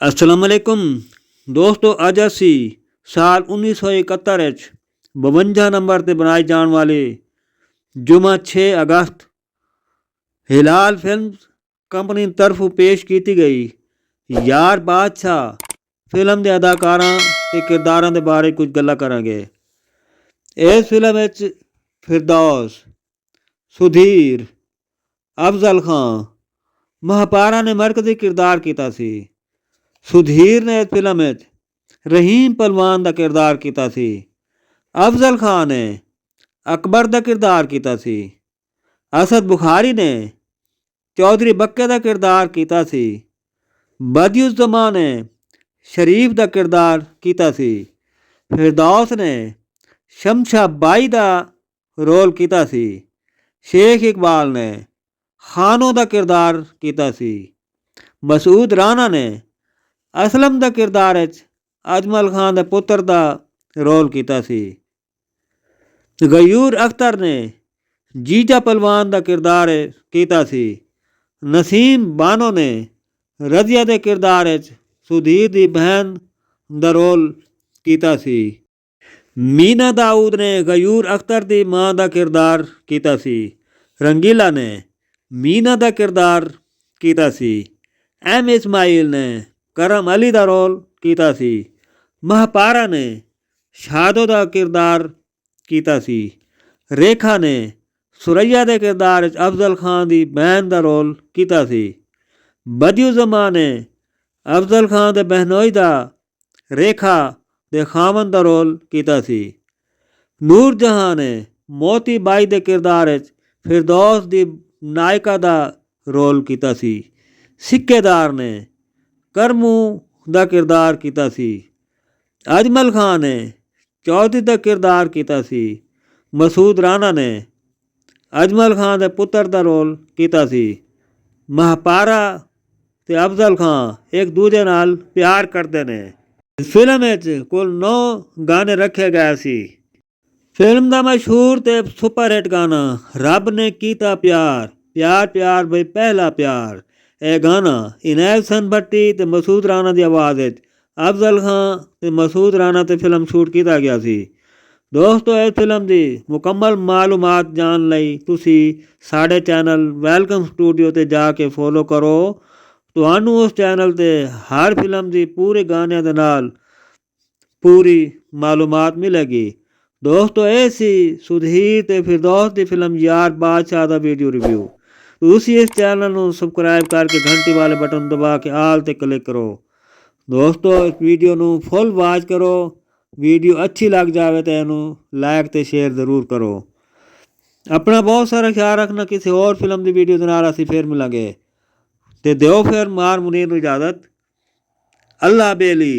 असलामुअलैकुम दोस्तों, अज असी साल 1971 52 नंबर से बनाई जाने वाली जुमा 6 अगस्त हिलाल फिल्म कंपनी तरफों पेश की गई यार बादशाह फिल्म के अदाकारा ते किरदारां के बारे कुछ गल्लां करांगे। इस फिल्म में फिरदौस, सुधीर, अफजल खान, महापारा ने मरकजी किरदार किया सी। सुधीर ने इस फिल्म में रहीम पहलवान का किरदार किया सी। अफजल खान ने अकबर का किरदार किया सी। असद बुखारी ने चौधरी बक्के का किरदार किया सी। बदियुज़्ज़मा ने शरीफ का किरदार किया सी। फिरदौस ने शमशा बाई का रोल किया सी। शेख इकबाल ने खानों का किरदार किया सी। मसूद राणा ने असलम का किरदार अजमल खान के पुत्र का रोल किया सी। गयूर अख्तर ने जीजा पहलवान का किरदार किया सी। नसीम बानो ने रजिया के किरदार सुधीर की बहन का रोल किया सी। मीना दाऊद ने गयूर अख्तर की मां का किरदार किया सी। रंगीला ने मीना का किरदार किया सी। एम इस्माइल ने करम अली का रोल किया सी। महापारा ने शादो का किरदार किया सी। रेखा ने सुरैया के किरदार अफजल खान की बहन का रोल किया सी। बदियुज़्ज़मा ने अफजल खान के बहनोई का रेखा के खामन का रोल किया सी। नूर जहां ने मोती बाई के किरदार फिरदौस की नायिका का रोल किया सी। सिक्केदार ने करमू का किरदार किया सी। अजमल खान ने चौधरी का किरदार किया सी। मसूद राणा ने अजमल खान के पुत्र का रोल किया सी। महापारा ते अफजल खान एक दूजे नाल प्यार करते ने। फिल्म में कुल 9 गाने रखे गए सी। फिल्म का मशहूर ते सुपरहिट गाना रब ने कीता प्यार प्यार प्यार बई पहला प्यार। यह गाना इनायत हसन भट्टी ते मसूद राणा की आवाज़ अफजल खान ते मसूद राणा ते फिल्म शूट किया गया सी। दोस्तों, इस फिल्म की मुकम्मल मालूमात जान लई तुसी साढ़े चैनल वेलकम स्टूडियो ते जाके फॉलो करो। तुहानू उस चैनल ते हर फिल्म की पूरे गाने के नाल पूरी मालूमात मिलेगी। दोस्तों, ऐसी सुधीर ते फिरदौस की फिल्म यार बादशाह का वीडियो रिव्यू तुसी इस चैनल को सबसक्राइब करके घंटी वाले बटन दबा के आल ते क्लिक करो। दोस्तों, इस वीडियो को फुल वाच करो। वीडियो अच्छी लग जाए तो इनू लाइक ते शेयर ज़रूर करो। अपना बहुत सारा ख्याल रखना। किसी और फिल्म की वीडियो के नाल असीं फिर मिलांगे। ते दो फिर मार मुनीर नूं इजाज़त। अल्लाह बेली।